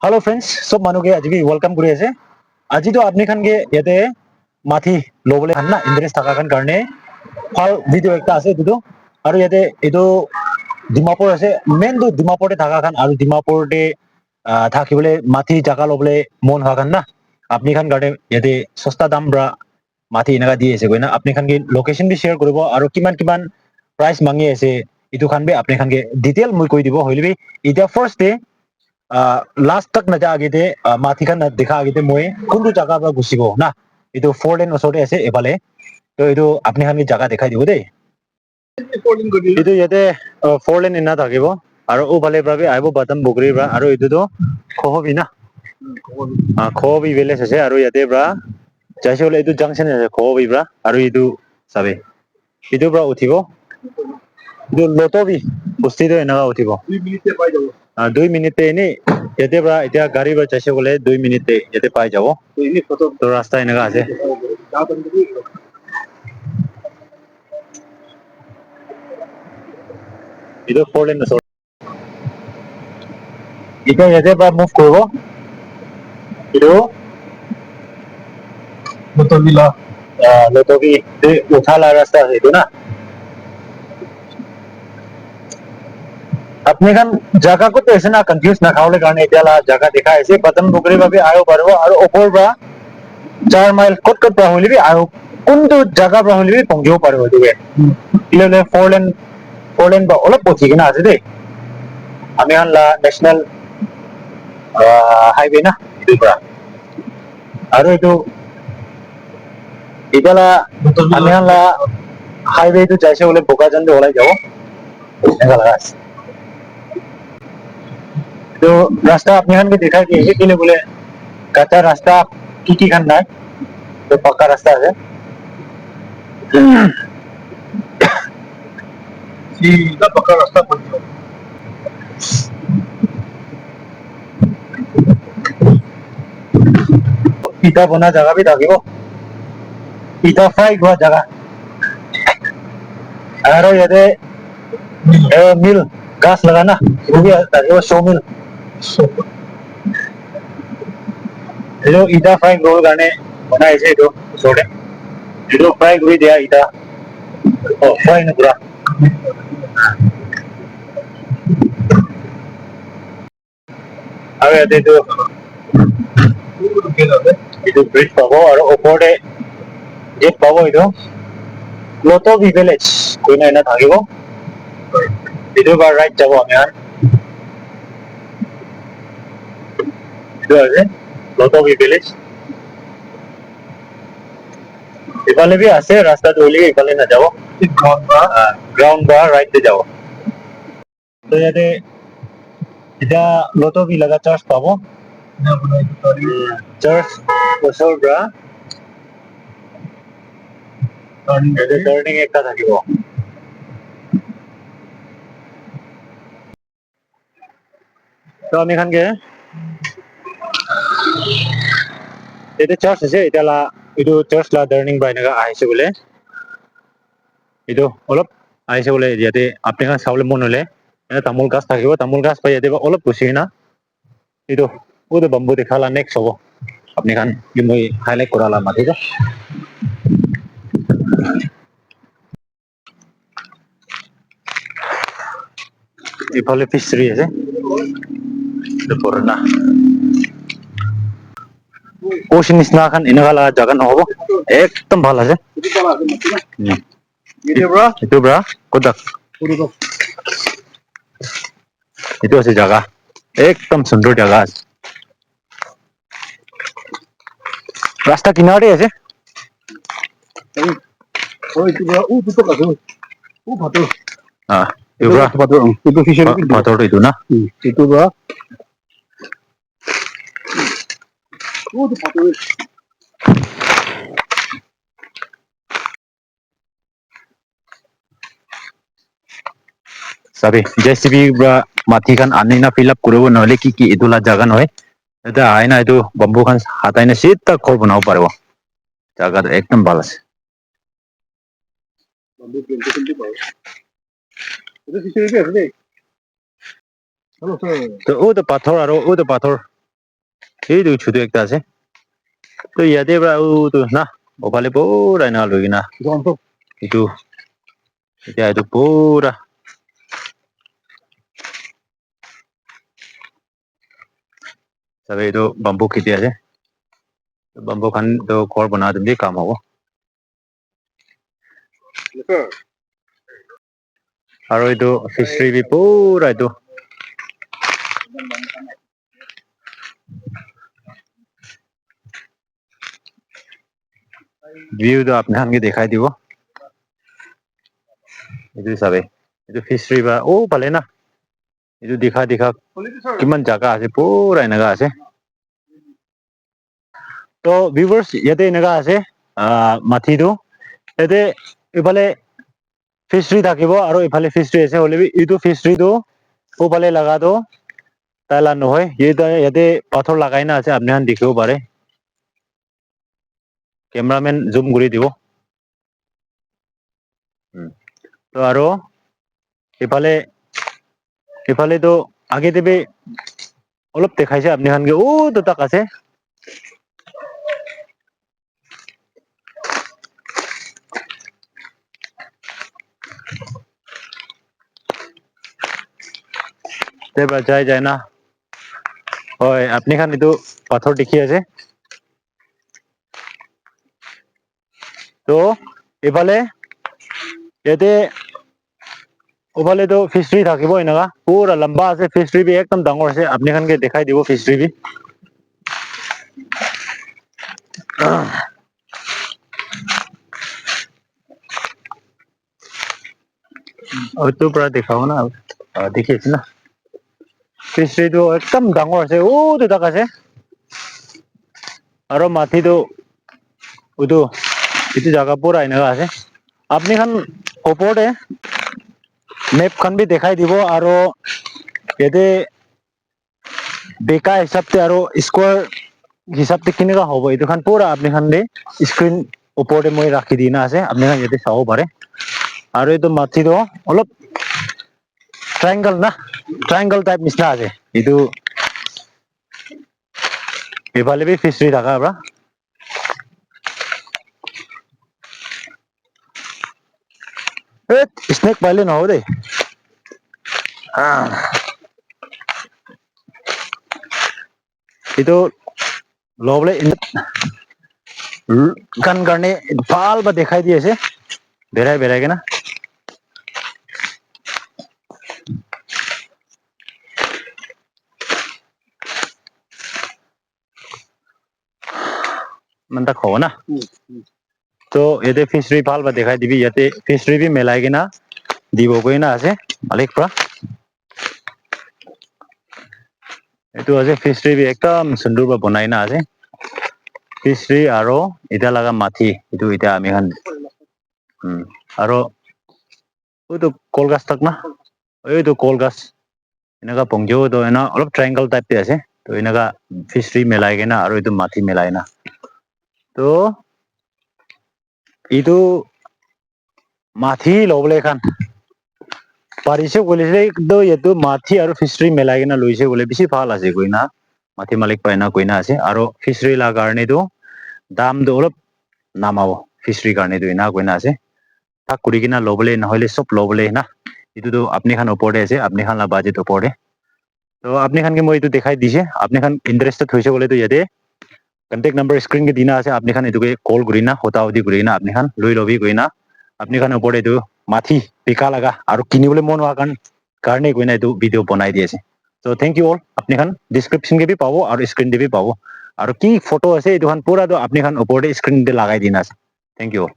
hello friends सब मानुके आज की welcome কৰি আছে আজি তো আপনি খানকে ইয়াতে মাটি লবলে খান না ইন্টারেস্ট থাকা খান কাৰণে ভাল ভিডিও একটা আছে দুটো আৰু ইয়াতে এইটো ডিমাপুৰ আছে মেইন তো ডিমাপুৰতে থাকা খান আৰু ডিমাপুৰতে থাকিবলে মাটি জাগা লবলে মন হোৱা খান না আপনি খান কাৰণে ইয়াতে সস্তা দাম ব্ৰা মাটি এনেকা দি আছে গৈ না আপনি খানকে লোকেশন বি শেয়াৰ কৰিব আৰু কিমান কিমান প্ৰাইস মাঙি আছে ইটো খান বি আপনি খানকে ডিটেইল মই কৈ দিব হইলে এতিয়া ফাৰ্স্ট ডে लास्ट तक नजा आगे थे माथी का देखा आगे थे मोए कुंडू जगह पर घुसिबो ना इतो फोर लेन ओसोटे ऐसे एफाले तो इतो अपने खान जगह देखाई দিব দেই इतो ইয়াতে फोर लेन इना থাকিব আৰু ও ভালে ভাবে আইব বাদাম বগৰীৰ পৰা আৰু ইটো খহবি না খহবি ভিলেজ আছে আৰু ইয়াতে পৰা যাইছে বলে ইটো জাংচন আছে খহবি পৰা আৰু ইটো চাবে ইটো পৰা উঠিব ইটো লতবি বস্তিটো এনেকা উঠিব 2 মিনিটে পাই যাব 2 মিনিটে এনে ইয়াতে পৰা এতিয়া গাড়ী বা যাইছে বলে 2 মিনিটে ইয়াতে পাই যাব তো ৰাস্তা এনেকা আছে इधर फोर लेन सो इधर ऐसे बार मूव करो इधर लोटोगी ते उठा ला रास्ता है इधर ना अपने खान जगह को तो ऐसे ना कंफ्यूज ना खाओले कारण इधर जगह दिखा ऐसे पतन बुकरी बाबी आयो परवो और ऊपर बा 4 माइल कट कट पाहुली भी आयो कौन तो जगह पाहुली भी पहुंचो परवो दिए इले फोर लेन बा ओला पहुंची के ना आसे दे हमें हन ला नेशनल हाईवे ना इधर बा और इधर इधर हमें हन ला हाईवे तो जैसे बोले बोकाजन दे ओला जाओ ऐसा लगा तो रास्ता अपने हन के देखा कि ये के लिए बोले कच्चा रास्ता की खन्ना है तो पक्का रास्ता है सीधा पक्का रास्ता बन गया इटा बना जगह भी थाकी वो इटा फ्राई हुआ जगह अरे ये मिल घास लगाना वो भी वो शो मिल itu ida fry roll karena mana aja itu sore itu fry gue dia ida oh fry nih pura apa ya itu bridge pawo atau opore jet pawo itu Lotobi village kau ini enak lagi kok itu bar right jauh amian itu aja Lotobi village इफाले भी आसे रास्ता दोली इफाले ना जाओ ground बार right पे जाओ तो ये इधर लोटो भी लगा चर्च पावो चर्च ओसर ब्रा टर्निंग एक था कि वो तो আমি খান কে এটা চার্চ আছে এটা লা ಇದು ಚರ್ಚ್ ला ಟರ್ನಿಂಗ್ ಬಾಯ್ ನಗ ಆಯ್ছে বলে ಇದು অলপ আইছে বলে ইয়াতে আপনি খান চাউলে মন হলে তামোল গাছ থাকিব তামোল গাছ পাই ইয়াতে অলপ গুছি না ಇದು ওদের বাম্বু দেখালা নেক্সট হবো আপনি খান কি মই হাইলাইট করালাম ঠিক আছে ইফালে ফিশারি আছে না ওশন নিচিনা খান এনেকা জাগা নহব একদম ভাল আছে itu bra kodak itu আছে জাগা একদম সুন্দর জাগা আছে রাস্তা কিনারে আছে ওই itu bra itu kaso bhator itu bra bhator itu fishery bhator itu na itu bra itu bhator sabi JCB bra mati kan anina fill up koribo নহলে কি এদুলা জাগা নহয় এটা আইনা এটো বম্বু খান হাতাইনা সিধা ঘর বনাব পারব জায়গাটা একদম ভালো আছে বম্বু প্ল্যান্টেশন দি পারো এটা ফিশারি আছে দেই তো ও তো পাথর আর ও তো পাথর এইটো ছোট একটা আছে তো ইয়াতে পৰা তো না ওফালে পুৰা এনে লৈ কিনা এইটো এতিয়া এইটো পুৰা চাবে এইটো বাম্বু খেতি আছে বাম্বু খান তো ঘৰ বনাওঁতে দি কাম হ'ব আৰু এইটো ফিচাৰী পুৰা এইটো ভিউ তো আপোনালোকে দেখাই দিব এইটো চাবে এইটো ফিচাৰী বা ও পালে না এইটো দেখা কিমান জাগা আছে পুৰা এনেকা আছে তো ভিউৱাৰ্ছ ইয়াতে এনেকা আছে মাটিটো ইয়াতে ইফালে ফিচাৰী থাকিব আৰু ইফালে ফিচাৰী আছে হ'লে এইটো ফিচাৰীটো ওফালে লগাটো তাইলা নহয় ইয়াতে পাথৰ লাগাই না আছে আপুনি দেখিব পাৰে কেমেৰামেন জুম কৰি দিব তো আৰু ইফালেতো আগে দেবে অলপ দেখাইছে আপনি খানকে ও তো তাক আছে যায় না হয় আপনি খান এইটো পাথৰ দেখি আছে তো ইফালে ইয়াতে ওফালেতো ফিচাৰী থাকিব এনেকা পুৰা লম্বা আছে ফিচাৰী একদম ডাঙৰ আছে আপনি খানকে দেখাই দিব ফিচাৰী ওইটো পৰা দেখাব না দেখি আছে না ফিচাৰীটো একদম ডাঙৰ আছে ও তাক আছে আৰু মাটিটো এইটো জাগা পুৰা এনেকা আছে আপনি খান ওপৰতে মেপ খান বি দেখাই দিব আৰু ইয়াতে বেকা হিচাপতে আৰু স্কোৱাৰ হিচাপতে কেনেকা হ'ব এইটো খান পুৰা আপনি খান দে স্ক্ৰীন ওপৰতে মই ৰাখি দি না আছে আপনি খান ইয়াতে চাব পাৰে আৰু এইটো মাটিটো অলপ ট্ৰাইংগল টাইপ নিচিনা আছে এইটো ইফালে বি ফিচাৰী থাকা পৰা স্নেক পাইলে নহ'ব দেই itu lo boleh kan karena ভাল বা দেখাই দি আছে বেৰাই বেৰাই কেনা মানে খাব না তো ইয়াতে ফিচাৰী ভাল বা দেখাই দিবি ইয়াতে ফিচাৰী বি মেলাই কিনা দিবগৈ না আছে মালিক পৰা এইটো আছে ফিচাৰী একদম সুন্দৰ বা বনাই না আছে ফিচাৰী আৰু এটা লগা মাটি এইটো এতিয়া আমি খান আৰু ওইটো কলগাছ থাক না এইটো কলগাছ এনেকা পংজিও তো এনা অলপ ট্ৰাইংগল টাইপ আছে তো এনেকা ফিচাৰী মেলাই কিনা আৰু এইটো মাটি মেলাই না তো এইটো মাটি ল'বলৈ খান পাৰিছে কলিছে এইটো মাটি আৰু ফিচাৰী মেলাই কিনা লৈছে বোলে বেছি ভাল আছে গৈ না মাটি মালিক পাই না কইনা আছে আৰু ফিচাৰী লা কাৰণেতো দামটো অলপ নামাব ফিচাৰী কাৰণেতো না কইনা আছে তাক কৰি কিনা ল'বলৈ নহ'লে চব ল'বলৈ না এইটোতো আপনি খান ওপৰতে আছে আপনি খান বাজেট ওপৰতে তো আপনি খানকে মই এইটো দেখাই দিছে আপনি খান ইণ্টাৰেষ্টেড হৈছে বোলেতো ইয়াতে কণ্টেক্ট নম্বৰ স্ক্ৰীন কে দিনা আছে আপনি খান এইটোকে কল কৰি না হতাহতি কৰি না আপনি খান লৈ ল'বি গৈ না আপনি খান ওপৰতে এইটো মাটি বিকা লগা আৰু কিনিবলৈ মন হোৱা কাৰণে গৈ না এইটো ভিডিঅ' বনাই দি আছে তো থেংক ইউ অল আপনি খান ডিছক্ৰিপশ্যন কে বি পাব আৰু স্ক্ৰীন দি বি পাব আৰু কি ফটো আছে এইটো খান পুৰাটো আপনি খান ওপৰতে স্ক্ৰীন দি লগাই দিনা আছে থেংক ইউ অল